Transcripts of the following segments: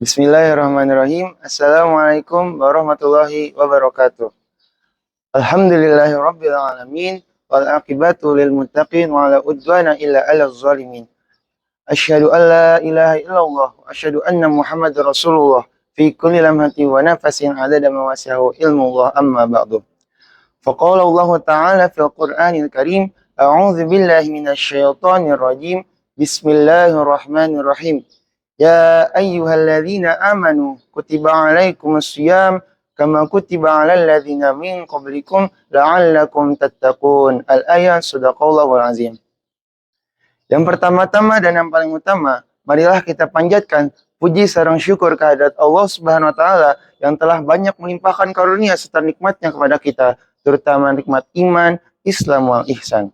Bismillahirrahmanirrahim. Assalamualaikum warahmatullahi wabarakatuh. Alhamdulillahirabbil alamin wal aqibatu lil muttaqin wa la udwana illa 'alal zalimin. Asyhadu an la ilaha illallah wa asyhadu anna Muhammadar Rasulullah fi kulli lamhatin wa nafasin 'adada ma wasi'ahu ilmullah amma ba'du. Faqala Allah Ta'ala fil Qur'anil Karim, a'udzu billahi minasy syaithanir rajim. Bismillahirrahmanirrahim. Ya ayyuhalladzina amanu kutiba alaikumus syiyam kama kutiba alal ladzina min qablikum la'allakum tattaqun. Al-ayat sadaqallahul azim. Yang pertama-tama dan yang paling utama, marilah kita panjatkan puji sareng syukur kehadirat Allah Subhanahu wa taala yang telah banyak melimpahkan karunia serta nikmatnya kepada kita, terutama nikmat iman, Islam wal ihsan.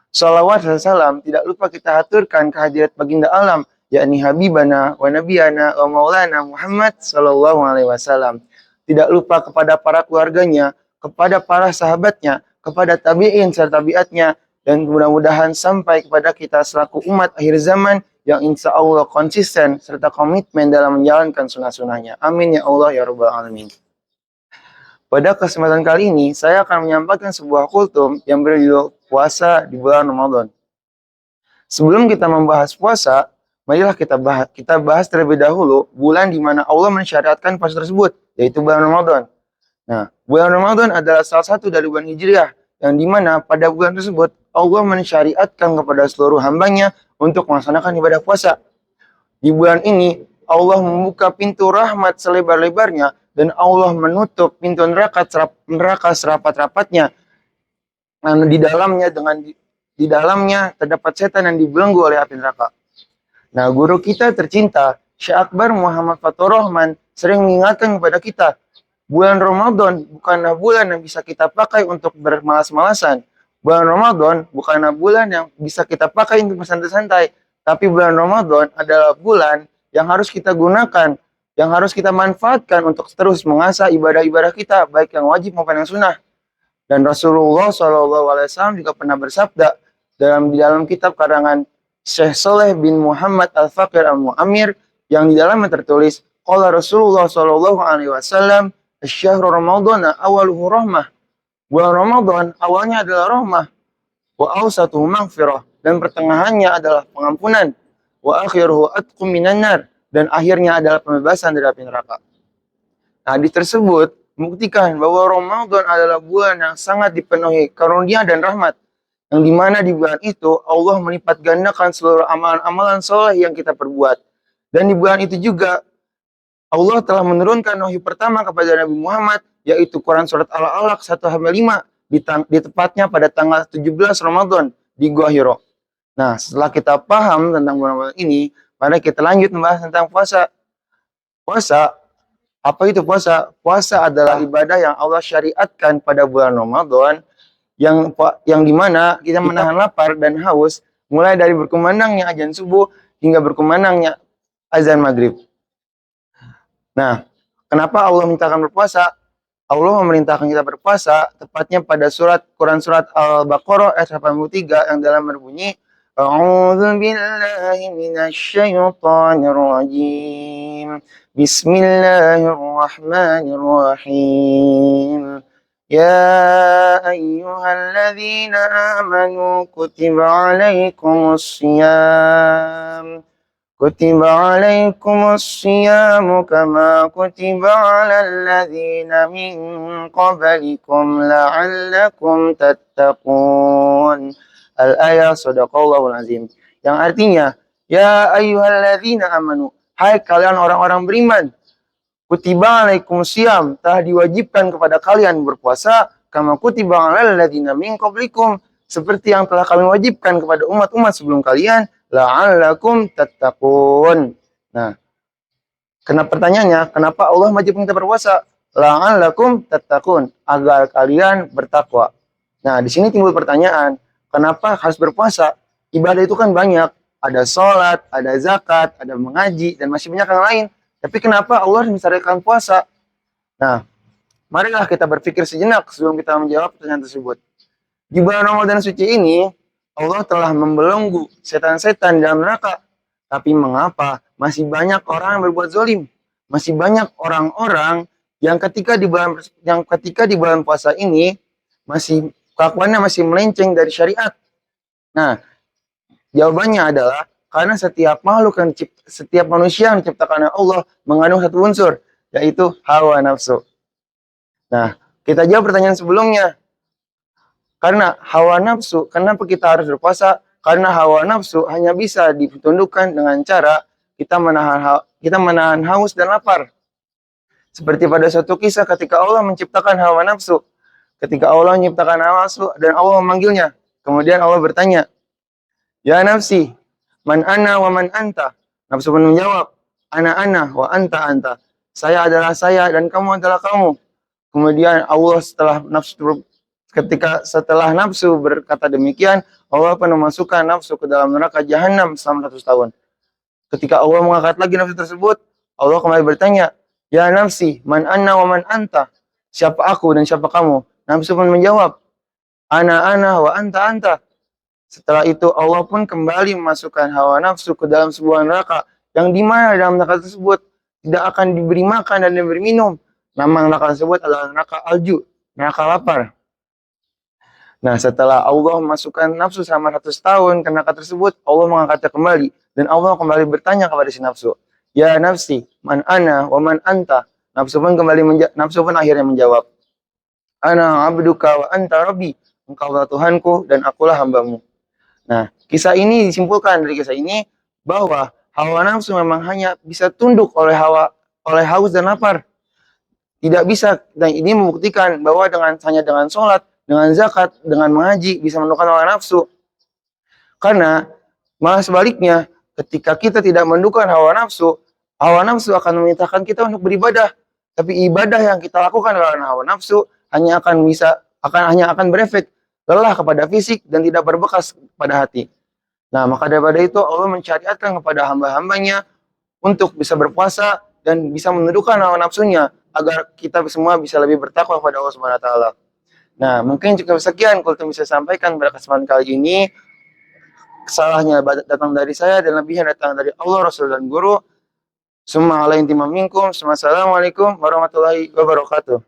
Salawat dan salam tidak lupa kita haturkan kehadirat baginda alam, yakni Habibana wa Nabiyana wa Maulana Muhammad sallallahu alaihi wasallam. Tidak lupa kepada para keluarganya, kepada para sahabatnya, kepada tabi'in serta tabi'atnya, dan mudah-mudahan sampai kepada kita selaku umat akhir zaman yang insya Allah konsisten serta komitmen dalam menjalankan sunnah-sunnahnya. Amin ya Allah ya Rabbal Alamin. Pada kesempatan kali ini, saya akan menyampaikan sebuah kultum yang berjudul puasa di bulan Ramadan. Sebelum kita membahas puasa, marilah kita bahas terlebih dahulu bulan di mana Allah mensyariatkan puasa tersebut, yaitu bulan Ramadan. Nah, bulan Ramadan adalah salah satu dari bulan Hijriah, yang di mana pada bulan tersebut Allah mensyariatkan kepada seluruh hambanya untuk melaksanakan ibadah puasa. Di bulan ini, Allah membuka pintu rahmat selebar-lebarnya, dan Allah menutup pintu neraka serapat-rapatnya. Dan di dalamnya terdapat setan yang dibelenggu oleh api neraka. Nah, guru kita tercinta, Syekh Akbar Muhammad Fathur Rahman, sering mengingatkan kepada kita, bulan Ramadan bukanlah bulan yang bisa kita pakai untuk bermalas-malasan. Bulan Ramadan bukanlah bulan yang bisa kita pakai untuk bersantai-santai. Tapi bulan Ramadan adalah bulan yang harus kita gunakan, yang harus kita manfaatkan untuk terus mengasah ibadah-ibadah kita, baik yang wajib maupun yang sunnah. Dan Rasulullah SAW juga pernah bersabda di dalam kitab karangan Syekh Saleh bin Muhammad Al-Faqir Al-Mu'amir, yang di dalamnya tertulis, qala Rasulullah SAW, asy-syahru Ramadana awaluhu rahmah. Bulan Ramadan awalnya adalah rahmah, wa awsatuhu maghfirah, dan pertengahannya adalah pengampunan, wa akhiruhu atqum minan nar, dan akhirnya adalah pembebasan dari api neraka. Nah, hadis tersebut membuktikan bahwa Ramadan adalah bulan yang sangat dipenuhi karunia dan rahmat, yang dimana di bulan itu Allah melipat gandakan seluruh amalan-amalan soleh yang kita perbuat. Dan di bulan itu juga Allah telah menurunkan wahyu pertama kepada Nabi Muhammad, yaitu Quran Surat Al-Alaq 1-5, di tepatnya pada tanggal 17 Ramadan di Gua Hiro. Nah, setelah kita paham tentang bulan Ramadan ini, mari kita lanjut membahas tentang puasa. Puasa, apa itu puasa? Puasa adalah ibadah yang Allah syariatkan pada bulan Ramadan, yang dimana kita menahan lapar dan haus, mulai dari berkumandangnya azan subuh hingga berkumandangnya azan maghrib. Nah, kenapa Allah mintakan berpuasa? Allah memerintahkan kita berpuasa tepatnya pada Quran surat Al-Baqarah ayat 83 yang dalam berbunyi, A'udzu billahi minasyaitonir rajim. Bismillahirrahmanirrahim. Ya ayyuhalladzina amanu kutiba alaikumus syiyam. كتب عليكم الصيام كما كتب على الذين من قبلكم لعلكم تتقون. Al-ayat sadaqallahul azim. Yang artinya, ya ayyuhalladzina amanu, hai kalian orang-orang beriman, kutiba alaikumus syiyam, telah diwajibkan kepada kalian berpuasa, kama kutiba alal ladzina min qablikum, seperti yang telah kami wajibkan kepada umat-umat sebelum kalian, la'allakum tattaqun. Nah, pertanyaannya, kenapa Allah wajib kita berpuasa? La'allakum tattaqun, agar kalian bertakwa. Nah, di sini timbul pertanyaan, kenapa harus berpuasa? Ibadah itu kan banyak, ada sholat, ada zakat, ada mengaji, dan masih banyak yang lain. Tapi kenapa Allah mensyariatkan puasa? Nah, marilah kita berpikir sejenak sebelum kita menjawab pertanyaan tersebut. Di bulan Ramadan suci ini, Allah telah membelenggu setan-setan dalam neraka. Tapi mengapa masih banyak orang yang berbuat zalim? masih banyak orang-orang yang ketika di bulan puasa ini masih kelakuannya masih melenceng dari syariat. Nah, jawabannya adalah karena setiap manusia yang diciptakan oleh Allah mengandung satu unsur, yaitu hawa nafsu. Nah, kita jawab pertanyaan sebelumnya. Karena hawa nafsu, kenapa kita harus berpuasa? Karena hawa nafsu hanya bisa ditundukkan dengan cara kita menahan haus dan lapar. Seperti pada suatu kisah ketika Allah menciptakan hawa nafsu. Ketika Allah menciptakan hawa nafsu dan Allah memanggilnya. Kemudian Allah bertanya, "Ya nafsi, man ana wa man anta?" Nafsu pun menjawab, "Ana wa anta anta." Saya adalah saya dan kamu adalah kamu. Kemudian Allah setelah nafsu berkata demikian, Allah akan memasukkan nafsu ke dalam neraka jahanam selama 100 tahun. Ketika Allah mengangkat lagi nafsu tersebut, Allah kembali bertanya, "Ya nafsi, man anna wa man anta?" Siapa aku dan siapa kamu? Nafsu pun menjawab, ana wa anta anta." Setelah itu Allah pun kembali memasukkan hawa nafsu ke dalam sebuah neraka, yang dimana dalam neraka tersebut tidak akan diberi makan dan diberi minum. Nama neraka tersebut adalah neraka alju, neraka lapar. Nah, setelah Allah memasukkan nafsu selama 100 tahun ke neraka tersebut, Allah mengangkatnya kembali. Dan Allah kembali bertanya kepada si nafsu, "Ya nafsi, man ana wa man anta?" Nafsu pun akhirnya menjawab, "Ana abduka wa anta rabbi." Engkaulah Tuhanku dan akulah hambamu. Nah, dari kisah ini bahwa hawa nafsu memang hanya bisa tunduk oleh haus dan lapar. Tidak bisa, dan ini membuktikan bahwa hanya dengan sholat, dengan zakat, dengan mengaji bisa menundukkan hawa nafsu. Karena malah sebaliknya, ketika kita tidak menundukkan hawa nafsu akan memerintahkan kita untuk beribadah. Tapi ibadah yang kita lakukan dengan hawa nafsu hanya akan berefek lelah kepada fisik dan tidak berbekas pada hati. Nah, maka daripada itu Allah mensyariatkan kepada hamba-hambanya untuk bisa berpuasa dan bisa menundukkan hawa nafsunya agar kita semua bisa lebih bertakwa kepada Allah Subhanahu wa taala. Nah, mungkin cukup sekian kalau bisa sampaikan pada kesempatan kali ini. Salahnya datang dari saya dan lebihnya datang dari Allah, Rasul dan Guru. Assalamualaikum warahmatullahi wabarakatuh.